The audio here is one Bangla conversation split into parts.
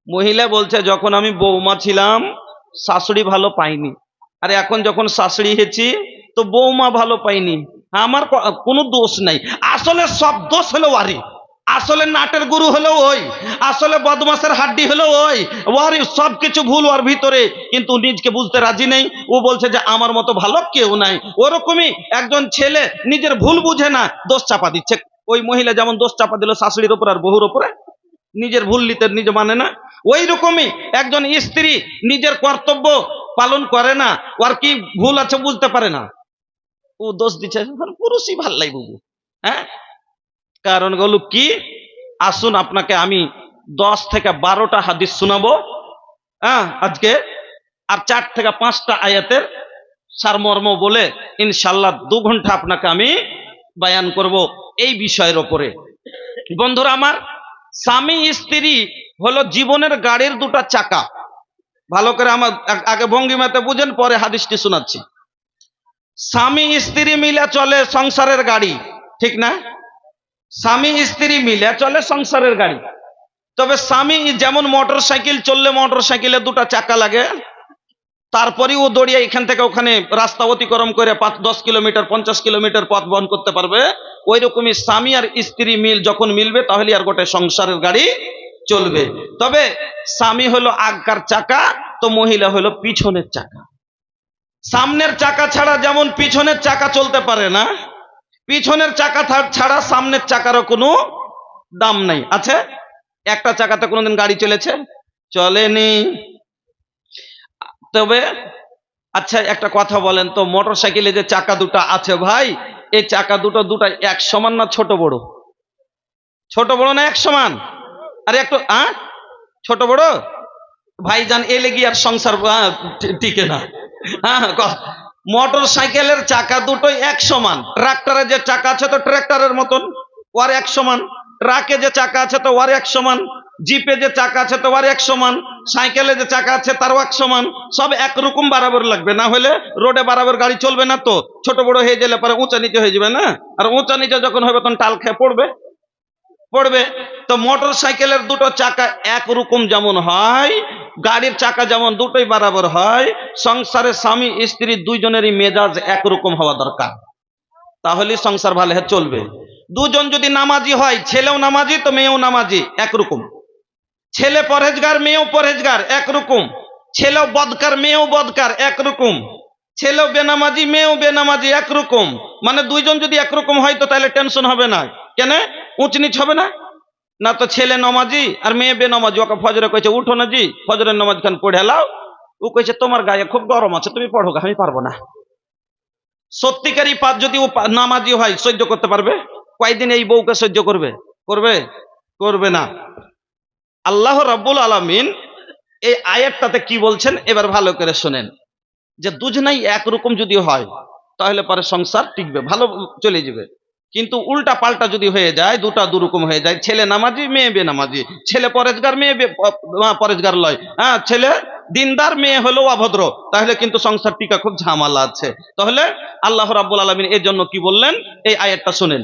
মহিলা বলছে যখন আমি বৌমা ছিলাম শাশুড়ি ভালো পাইনি, আর এখন যখন শাশুড়ি হয়েছি তো বৌমা ভালো পাইনি। আমার কোনো দোষ নাই, আসলে সব দোষ হলো ওয়ারি, আসলে নাটের গুরু হলো ওই, আসলে বদমাসের হাড্ডি হলো ওই, ওয়ারি সব কিছু ভুল ওর ভিতরে, কিন্তু নিজকে বুঝতে রাজি নেই। ও বলছে যে আমার মতো ভালো কেউ নাই। ওরকমই একজন ছেলে নিজের ভুল বুঝে না, দোষ চাপা দিচ্ছে। ওই মহিলা যেমন দোষ চাপা দিল শাশুড়ির উপর আর বহুর উপরে, নিজের ভুল নিতে নিজে মানে না। ওই রকমই একজন স্ত্রী নিজের কর্তব্য পালন করে না, ওর কি ভুল আছে বুঝতে পারে না, ও দোষ দিচ্ছে পুরুষই ভাল লাগবে বুবু। হ্যাঁ, কারণ গুলো কি? আসুন আপনাকে আমি 10 থেকে 12টা হাদিস শোনাবো হ্যাঁ আজকে, আর 4 থেকে 5টা আয়াতের সারমর্ম বলে ইনশাআল্লাহ 2 ঘন্টা আপনাকে আমি বয়ান করব এই বিষয়ের উপরে। বন্ধুরা আমার, স্বামী স্ত্রী হলো জীবনের গাড়ির দুটা চাকা। ভালো করে আমার আগে ভঙ্গিমাতে বুঝেন, পরে হাদিসটি শোনাচ্ছি। স্বামী স্ত্রী মিলে চলে সংসারের গাড়ি, ঠিক না? স্বামী স্ত্রী মিলে চলে সংসারের গাড়ি। তবে স্বামী যেমন মোটর সাইকেল চললে মোটর সাইকেলে দুটা চাকা লাগে, তারপরে ও দৌড়িয়ে এখান থেকে ওখানে রাস্তা অতিক্রম করে 5-10 কিলোমিটার 50 কিলোমিটার পথ বহন করতে পারবে। ওই রকমই স্বামী আর স্ত্রী যখন মিলবে তাহলে আর গোটা সংসারের গাড়ি চলবে। তবে স্বামী হলো আগকার চাকা, তো মহিলা হলো পিছনের চাকা। সামনের চাকা ছাড়া যেমন পিছনের চাকা চলতে পারে না, পিছনের চাকা ছাড়া সামনের চাকারও কোনো দাম নাই। আছে একটা চাকাতে কোনোদিন গাড়ি চলেছে? চলেনি। তবে আচ্ছা একটা কথা বলেন তো, মোটর সাইকেলে যে চাকা দুটো আছে ভাই, এই চাকা দুটো এক সমান না ছোট বড়? ছোট বড় না এক সমান? আরে একটু ছোট বড় ভাইজান, এলে গিয়ে আর সংসার টিকে না। হ্যাঁ, মোটর সাইকেলের চাকা দুটোই এক সমান। ট্রাক্টরের যে চাকা আছে তো ট্রাক্টরের মতন, ওর এক সমান। ট্রাকে যে চাকা আছে তো ওর এক সমান। জিপে যে চাকা আছে তো ওর এক সমান। সাইকেলে যে চাকা আছে তারও এক সমান। সব একরকম বরাবর লাগবে, না হলে রোডে বরাবর গাড়ি চলবে না। তো ছোট বড় হয়ে গেলে পরে উঁচা নিচে হয়ে যাবে না, আর উঁচা নিচে যখন হবে তখন টাল খেয়ে পড়বে। তো মোটর সাইকেলের দুটো চাকা একরকম যেমন হয়, গাড়ির চাকা যেমন দুটোই বরাবর হয়, সংসারে স্বামী স্ত্রী দুইজনেরই মেজাজ একরকম হওয়া দরকার, তাহলে সংসার ভালো চলবে। দুজন যদি নামাজি হয়, ছেলেও নামাজি তো মেয়েও নামাজি একরকম, ছেলে পরহেজগার মেয়েও পরহেজগার একরকম, ছেলেও বদকার মেয়েও বদকার একরকম, ছেলেও বেনামাজি মেয়েও বেনামাজি একরকম। মানে দুইজন যদি একরকম হয় তো তাহলে টেনশন হবে না। কেন? উঁচ নিচ হবে না। না তো ছেলে নমাজি আর মেয়ে বেনামাজি, ওকে ফজরে কইছে উঠো না জি, ফজরের নামাজ খান পড়ে লাও। ও কইছে তোমার গায়ে খুব গরম আছে, তুমি পড়ো, আমি পারবো না। সত্যিকারই পাঁচ যদি ও নামাজি হয় সহ্য করতে পারবে? কয়দিন এই বউকে সহ্য করবে না। আল্লাহ রাব্বুল আলামিন এই আয়াতটাতে কি বলছেন এবার ভালো করে শুনেন, যে দুজনেই একরকম যদি হয় তাহলে পরে সংসার টিকবে, ভালো চলে যাবে। কিন্তু উল্টা পাল্টা যদি হয়ে যায়, দুটা দুরকম হয়ে যায়, ছেলে নামাজি মেয়ে বেনামাজি, ছেলে পরেজগার মেয়ে পরেজগার লয়, হ্যাঁ ছেলে দিনদার মেয়ে হলো অভদ্র, তাহলে কিন্তু সংসার টিকা খুব ঝামেলা আছে। তাহলে আল্লাহ রাব্বুল আলামিন এর জন্য কি বললেন এই আয়াতটা শুনেন।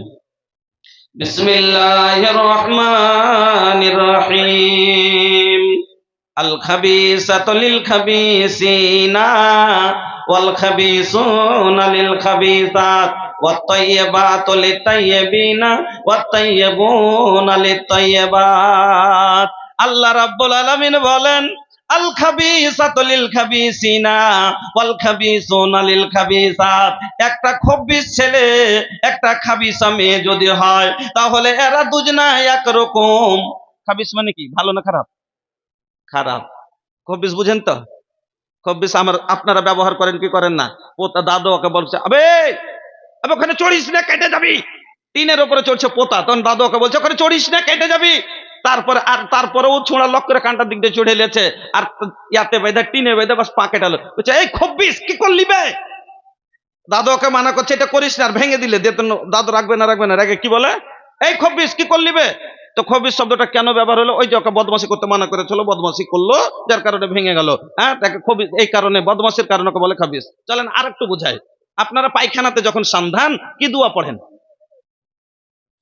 বিসমিল্লাহির রহমানির রহিম। আল খাবিসাতু লিল খাবিসিনা ওয়াল খাবিসুনা লিল খাবিসাত ওয়াত তাইয়্যিবাতু লিত তাইয়্যিবিনা ওয়াত তাইয়্যিবুনা লিত তাইয়্যিবাত। আল্লাহ রাব্বুল আলামিন বলেন, আল খাবিসাতু লিল খাবিসিনা ওয়াল খাবিসুনা লিল খাবিসাত। একটা খবিস ছেলে একটা খাবিসা মেয়ে যদি হয় তাহলে এরা দুজনাই একরকম। খাবিস মানে কি, ভালো না খারাপ? খারাপ। খবিস বুঝেন তো? খবিস আপনারা ব্যবহার করেন কি করেন না? পোতা দাদু ওকে বলছে আবে ওখানে চড়িস না কেটে যাবি, টিনের উপরে চড়ছে পোতা, তখন দাদু ওকে বলছে ওখানে চড়িস না কেটে যাবি। তারপরেও ছোঁড়া লক করে কানটার দিক দিয়ে চড়ে এলেছে, আর ইয়াতে বেঁধে টিনে বেঁধে বাস পা কেটালো। বলছে এই খবিস কি করলি বে? দাদু ওকে মানা করছে এটা করিস না, আর ভেঙে দিলে দাদু রাখবে না রেগে কি বলে, এই খবিস কি করলি বে? তো খবিস শব্দটা কেন ব্যবহার হলো? ওই যে ওকে বদমাশি করতে মানা করেছিল, বদমাশি করলো যার কারণে ভেঙে গেল। হ্যাঁ, তাকে খবিস এই কারণে, বদমাশির কারণে ওকে বলে খবিস। চলেন আর একটু বুঝাই। আপনারা পায়খানাতে যখন সান্ধান কি দোয়া পড়েন?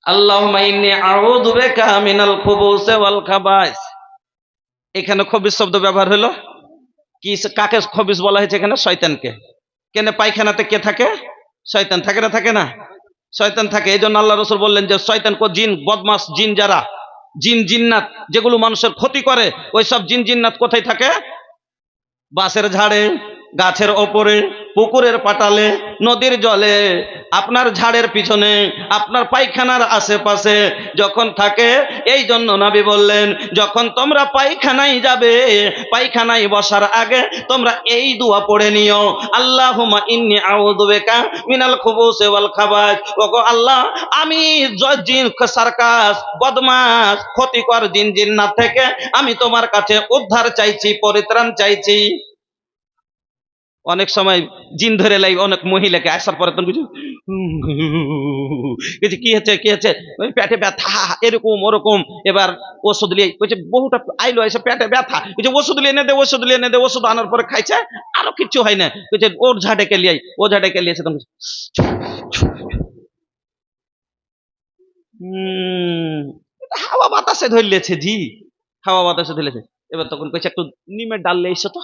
আল্লাহুম্মা ইন্নী আউযু বিকা মিনাল খুবুসি ওয়াল খাবাইস। এখানে খবিস শব্দ ব্যবহার হলো কি? কাকে খবিস বলা হয়েছে এখানে? শয়তানকে। কেন? পায়খানাতে কে থাকে? শয়তান থাকে না, থাকে না? শয়তান থাকে। এই জন্য আল্লাহ রসুল বললেন যে শয়তান জিন বদমাস জিন, যারা জিন জিন্নাত যেগুলো মানুষের ক্ষতি করে, ওই সব জিন জিন্নাত কোথায় থাকে? বাঁশের ঝাড়ে, গাছের ওপরে, পুকুরের পাটালে, নদীর জলে, আপনার ঝাড়ের পিছনে, আপনার পায়খানার আশেপাশে যখন থাকে। এই জন্য নবী বললেন, যখন তোমরা পায়খানায় যাবে, পায়খানায় বসার আগে তোমরা এই দোয়া পড়ে নিও, আল্লাহুম্মা ইন্নী আউযু বিকা মিনাল খুবুসি ওয়াল খাবাইস। ওগো আল্লাহ, আমি জিন সার্কাস বদমাস ক্ষতিকর জিন জিন্নাত থেকে আমি তোমার কাছে উদ্ধার চাইছি, পরিত্রাণ চাইছি। অনেক সময় জিন ধরে লাই অনেক মহিলাকে, আসার পরে তখন কিছু কি হচ্ছে, কি হচ্ছে, ওই পেটে ব্যথা, এরকম ওরকম। এবার ওষুধ লিয়ে বলছে, বহুটা আইলো এসে পেটে ব্যথা, বলছে ওষুধ লিয়ে এনে দে, ওষুধ লিয়ে এনে দে। ওষুধ আনার পরে খাইছে, আরো কিচ্ছু হয় না। বলছে ওর ঝাড়েকে লিয়াই, ও ঝাড়েকে লিয়েছে তখন হাওয়া বাতাসে ধরলেছে জি, হাওয়া বাতাসে ধরলেছে। এবার তখন কইছে একটু নিমের ডাল লিয়ে এসো তো।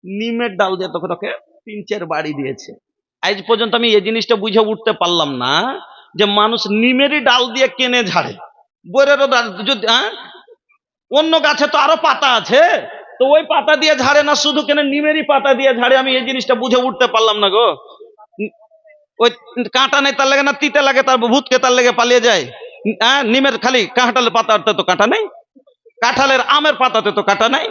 নিমের ডাল দিয়ে তখন ওকে 3-4 বাড়ি দিয়েছে। আজ পর্যন্ত আমি এই জিনিসটা বুঝে উঠতে পারলাম না যে মানুষ নিমেরই ডাল দিয়ে কেনে ঝাড়ে। বইয়েরও যদি অন্য গাছে তো আরো পাতা আছে, তো ওই পাতা দিয়ে ঝাড়ে না, শুধু কেন নিমেরই পাতা দিয়ে ঝাড়ে? আমি এই জিনিসটা বুঝে উঠতে পারলাম না গো। ওই কাঁটা নেই তার লাগে না, তিতে লাগে তার ভূতকে তার লেগে পালিয়ে যায়। নিমের খালি কাঁঠালের পাতাতে তো কাঁটা নেই, কাঁঠালের আমের পাতাতে তো কাঁটা নাই।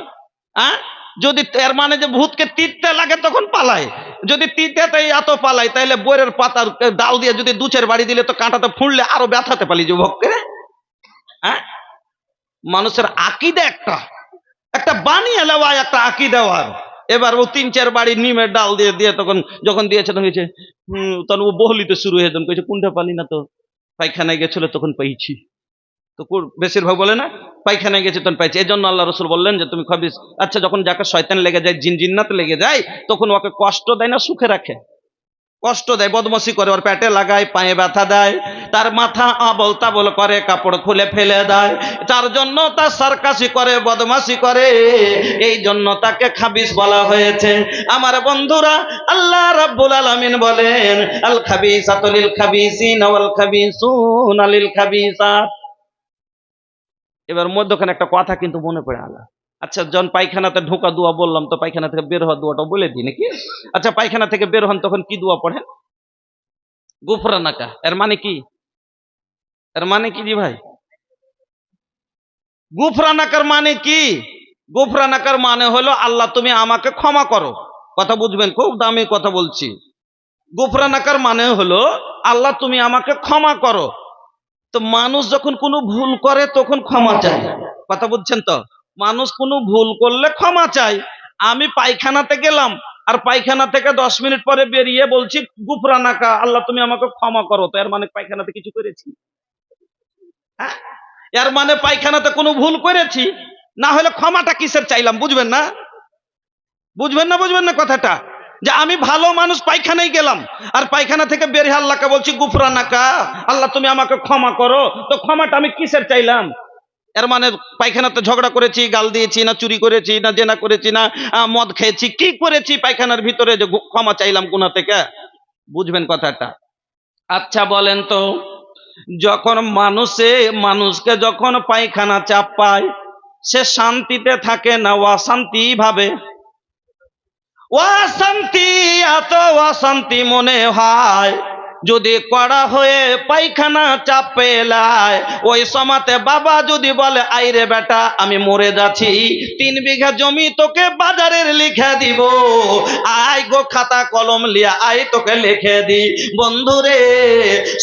যদি এর মানে যে ভূতকে তিতে লাগে তখন পালায়, যদি তিতেতেই এত পালায়, তাহলে বইয়ের পাতার ডাল দিয়ে যদি 2-4 বাড়ি দিলে তো কাঁটাতে ফুঁড়লে আরো ব্যথাতে পালি যুবককে। মানুষের আকিদা একটা একটা বানিয়ে নেওয়া, একটা আকিদা। এবার ও 3-4 বাড়ি নিমের ডাল দিয়ে দিয়ে তখন যখন দিয়েছে তখন হয়েছে তখন ও বহলিতে শুরু হয়ে যখন কইছে কোনটা পালি না তো, পায়খানায় গেছিল তখন পাইছি। তো বেশিরভাগ বলে না পায়খানায় গেছে তখন পাইছে। এই জন্য আল্লাহ রসুল বললেন যে তুমি খবিস। আচ্ছা, যখন যাকে শয়তান লেগে যায়, জিন জিন্নাত লেগে যায়, তখন ওকে কষ্ট দেয় না সুখে রাখে? কষ্ট দেয়, বদমাশি করে, ওর পেটে লাগায়, পায়ে ব্যথা দেয়, তার মাথা আবল তাবল করে, কাপড় খুলে ফেলে দেয়, তার জন্য তার সার্কাসি করে, বদমাশি করে। এই জন্য তাকে খাবিস বলা হয়েছে। আমার বন্ধুরা, আল্লাহ রাব্বুল আলামিন বলেন, আল খাবিসাতু লিল খাবিসিনা ওয়াল খাবিসুনা লিল খাবিসাত। এবার মধ্যখানে একটা কথা কিন্তু মনে পড়ে আলা। আচ্ছা, যখন পায়খানাতে ঢোকা দোয়া বললাম, তো পায়খানা থেকে বের হওয়া দোয়াটা বলে দিই নাকি? আচ্ছা, পায়খানা থেকে বের হন তখন কি দোয়া পড়েন? গুফরানাকা। এর মানে কি? এর মানে কি জি ভাই? গুফরানাকার মানে কি? গুফরানাকার মানে হলো আল্লাহ তুমি আমাকে ক্ষমা করো। কথা বুঝবেন, খুব দামি কথা বলছি। গুফরানাকার মানে হলো আল্লাহ তুমি আমাকে ক্ষমা করো। তো মানুষ যখন কোনো ভুল করে তখন ক্ষমা চায়। কথা বুঝছেন তো? মানুষ কোনো ভুল করলে ক্ষমা চায়। আমি পায়খানাতে গেলাম, আর পায়খানা থেকে 10 মিনিট পরে বেরিয়ে বলছি গুফরানাকা, আল্লাহ তুমি আমাকে ক্ষমা করো। তো এর মানে পায়খানাতে কিছু করেছি? হ্যাঁ, এর মানে পায়খানাতে কোনো ভুল করেছি, না হলে ক্ষমাটা কিসের চাইলাম? বুঝবেন না? বুঝবেন না? বুঝবেন না কথাটা? যে আমি ভালো মানুষ, পায়খানায় গেলাম, আর পায়খানা থেকে বেরিয়ে আল্লাহকে বলছি গুফরানাকা, আল্লাহ তুমি আমাকে ক্ষমা করো। তো ক্ষমাটা আমি কিসের চাইলাম? এর মানে পায়খানাতে ঝগড়া করেছি, গাল দিয়েছি, না চুরি করেছি, না জেনা করেছি, না মদ খেয়েছি, কি করেছি পায়খানার ভিতরে যে ক্ষমা চাইলাম গুনাহ থেকে? বুঝবেন কথাটা? আচ্ছা বলেন তো, যখন মানুষকে যখন পায়খানা চাপ পায়, সে শান্তিতে থাকে না অশান্তি ভাবে? অশান্তি, এত অশান্তি মনে হয় যদি কড়া হয়ে পায়খানা চাপ পেলায়। ওই সমাতে বাবা যদি বলে, আইরে বেটা আমি মরে যাচ্ছি, 3 বিঘা জমি তোকে বাজারের লিখে দিব, আয় গো খাতা কলম লিয়া আয় তোকে লিখে দি। বন্ধুরে,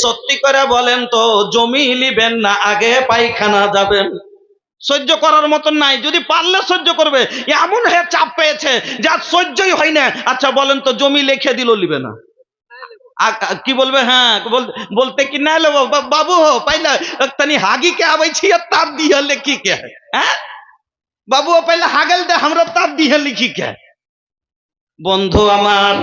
সত্যি করে বলেন তো, জমি লিবেন না আগে পায়খানা যাবেন? সহ্য করার মতন নাই, যদি পারলে সহ্য করবে, এমন হয়ে চাপ পেয়েছে যা সহ্যই হয় না। আচ্ছা বলেন তো, জমি লিখে দিল, লিবে না? কি বলবে? হ্যাঁ বলতে কি না লো বাবু হো পাইলা तनी हागी के आवे छी तब दिया लिखी के हैं बाबू पहले हागल दे हमरा तब दिया लिखी के। বন্ধু আমার,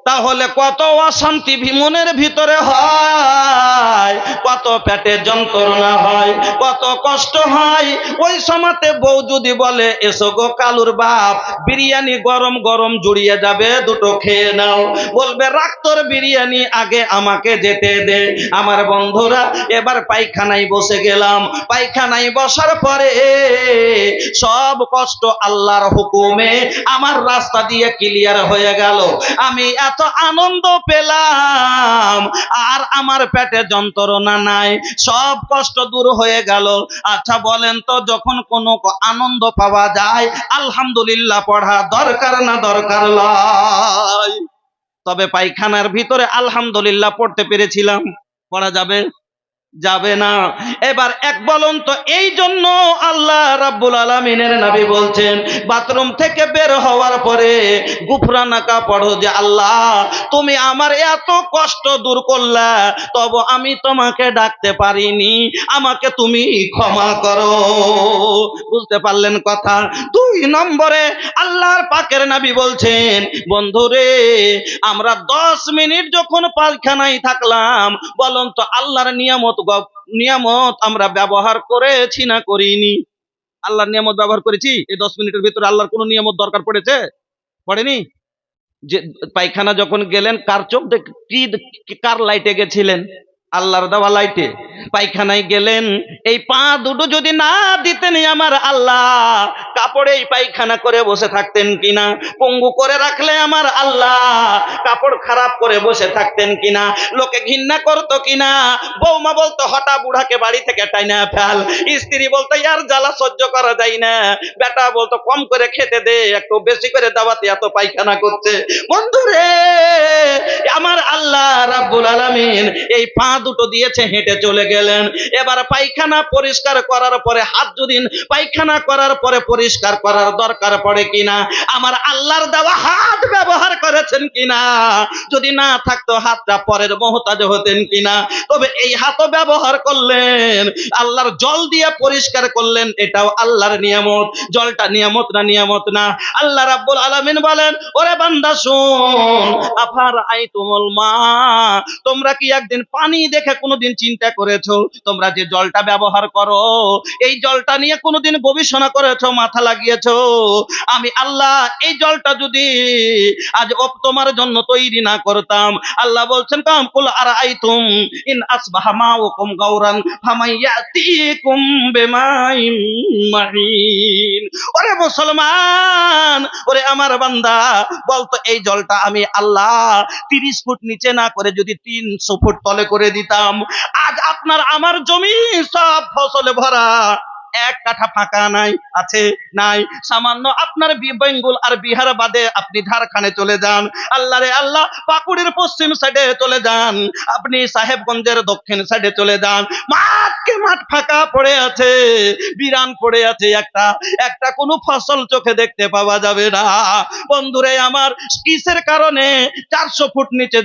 তাহলে কত অশান্তি মনের ভিতরে হয়, কত পেটে যন্ত্রণা হয়, কত কষ্ট হয়। ওই সময়তে বউ যদি বলে এসো গো কালুর বাপ, বিরিয়ানি গরম গরম জুড়িয়ে যাবে, দুটো খেয়ে নাও, বলবে রাখ তোর বিরিয়ানি, আগে আমাকে যেতে দে। আমার বন্ধুরা, এবার পায়খানায় বসে গেলাম। পায়খানায় বসার পরে সব কষ্ট আল্লাহর হুকুমে আমার রাস্তা দিয়ে ক্লিয়ার হয়ে গেল। আমি এত আনন্দ পেলাম, আর আমার পেটে যন্ত্রণা নাই, সব কষ্ট দূর হয়ে গেল। আচ্ছা বলেন তো, যখন কোনো আনন্দ পাওয়া যায়, আলহামদুলিল্লাহ পড়া দরকার না দরকার নয়? তবে পায়খানার ভিতরে আলহামদুলিল্লাহ পড়তে পেরেছিলাম, পড়া যাবে? যাবে না। এবার এক বলুন তো, এই জন্য আল্লাহ রাব্বুল আলামিনের নবী বলছেন, বাথরুম থেকে বের হওয়ার পরে গুফরানাকা পড়ো, যে আল্লাহ তুমি আমার এত কষ্ট দূর করলা, তবে আমি তোমাকে ডাকতে পারিনি, আমাকে তুমি ক্ষমা করো। বুঝতে পারলেন কথা? 2 নম্বরে আল্লাহর পাকের নবী বলছেন, বন্ধুরে আমরা 10 মিনিট যখন পায়খানায় থাকলাম, বলুন তো আল্লাহর নিয়ামত আমরা ব্যবহার করেছি না করিনি? আল্লাহর নিয়ামত ব্যবহার করেছি? এই 10 মিনিটের ভিতরে আল্লাহর কোনো নিয়ামত দরকার পড়েছে? পড়েনি? যে পায়খানা যখন গেলেন, কার চোখ কার লাইটে গেছিলেন? আল্লাহর দেওয়া লাইটে। পায়খানায় গেলেন, এই পা দুটো যদি না দিতেন আমার আল্লাহ, কাপড়েই পায়খানা করে বসে থাকতেন কিনা? পঙ্গু করে রাখলে আমার আল্লাহ কাপড় খারাপ করে বসে থাকতেন কিনা? লোকে ঘৃণা করতো কিনা? বৌমা বলতো হঠাৎ বুড়াকে বাড়ি থেকে টাইনা ফেল, স্ত্রী বলতো ইয়ার জ্বালা সহ্য করা যায় না, বেটা বলতো কম করে খেতে দে, একটু বেশি করে দাওয়াতে এত পায়খানা করছে। বন্ধুরে, আমার আল্লাহ রাব্বুল আলামিন এই পা দুটো দিয়েছে, হেঁটে চলে গেলেন। এবার পায়খানা পরিষ্কার করার পরে হাত যদি পায়খানা করার পরে পরিষ্কার করার দরকার পড়ে কিনা, আমার আল্লাহর দেওয়া হাত ব্যবহার করেছেন কিনা? যদি না থাকতো হাতটা পরের মুহতাজ হতেন কিনা? তবে এই হাতও ব্যবহার করলেন, আল্লাহর জল দিয়ে পরিষ্কার করলেন, এটাও আল্লাহর নিয়ামত। জলটা নিয়ামত না? নিয়ামত না? আল্লাহ রাব্বুল আলামিন বলেন, ওরে বান্দা শোন, আফার আইতুমুল মা, তোমরা কি একদিন পানি দেখে কোনোদিন চিন্তা করেছো? তোমরা যে জলটা ব্যবহার করো, এই জলটা নিয়ে কোনোদিন গবেষণা করেছো, মাথা লাগিয়েছো? আমি আল্লাহ এই জলটা যদি আজ তোমার জন্য তৈরি না করতাম, আল্লাহ বলছেন কাম কুল আরাইতুম ইন আসবাহা মাউকুম গাওরান ফামাইয়াতিকুম বিমাইন মাহিন। ওরে মুসলমান, ওরে আমার বান্দা, বলতো এই জলটা আমি আল্লাহ 30 ফুট নিচে না করে যদি 300 ফুট তলে করে দিতাম, আজ আপনার আমার জমি সব ফসলে ভরা, 1 কাঠা ফাঁকা নাই, আছে? নাই। সামান্য আপনার বেঙ্গল আর বিহার বাদে আপনি ঝাড়খণ্ডে চলে যান, আল্লাহ রে আল্লাহ, পাকুড়ের পশ্চিম সাইডে চলে যান, আপনি সাহেবগঞ্জের দক্ষিণ সাইডে চলে যান, মাঠকে মাঠ ফাঁকা পড়ে আছে, বিরান পড়ে আছে, একটা কোনো ফসল চোখে দেখতে পাওয়া যাবে না। বন্ধুরে আমার, কিসের কারণে? 400 ফুট নিচে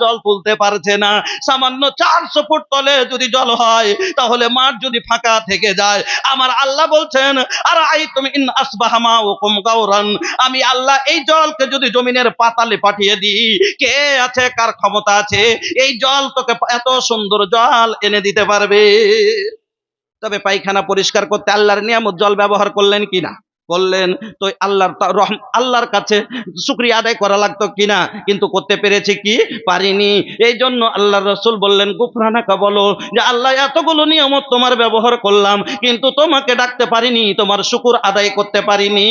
জল তুলতে পারছে না। সামান্য 400 ফুট তলে যদি জল হয়, তাহলে মাঠ যদি ফাঁকা থেকে যায়, আমার আল্লাহ বলছেন, আর তুমি ইন আসবাহা মাউকুম গাওরান, আমি আল্লাহ এই জলকে যদি জমিনের পাতালে পাঠিয়ে দিই, কে আছে, কার ক্ষমতা আছে এই জল তোকে এত সুন্দর জল এনে দিতে পারবে? তবে পায়খানা পরিষ্কার করতে আল্লাহর নিয়ামত জল ব্যবহার করলেন কিনা? করলেন। তো আল্লাহর কাছে শুকরিয়া আদায় করা লাগতো কিনা? কিন্তু করতে পেরেছে কি? পারিনি। এই জন্য আল্লাহর রাসূল বললেন, গুফরানাকা, বলো যে আল্লাহ এতগুলো নিয়ামত তোমার ব্যবহার করলাম, কিন্তু তোমাকে ডাকতে পারিনি, তোমার শুকর আদায় করতে পারিনি।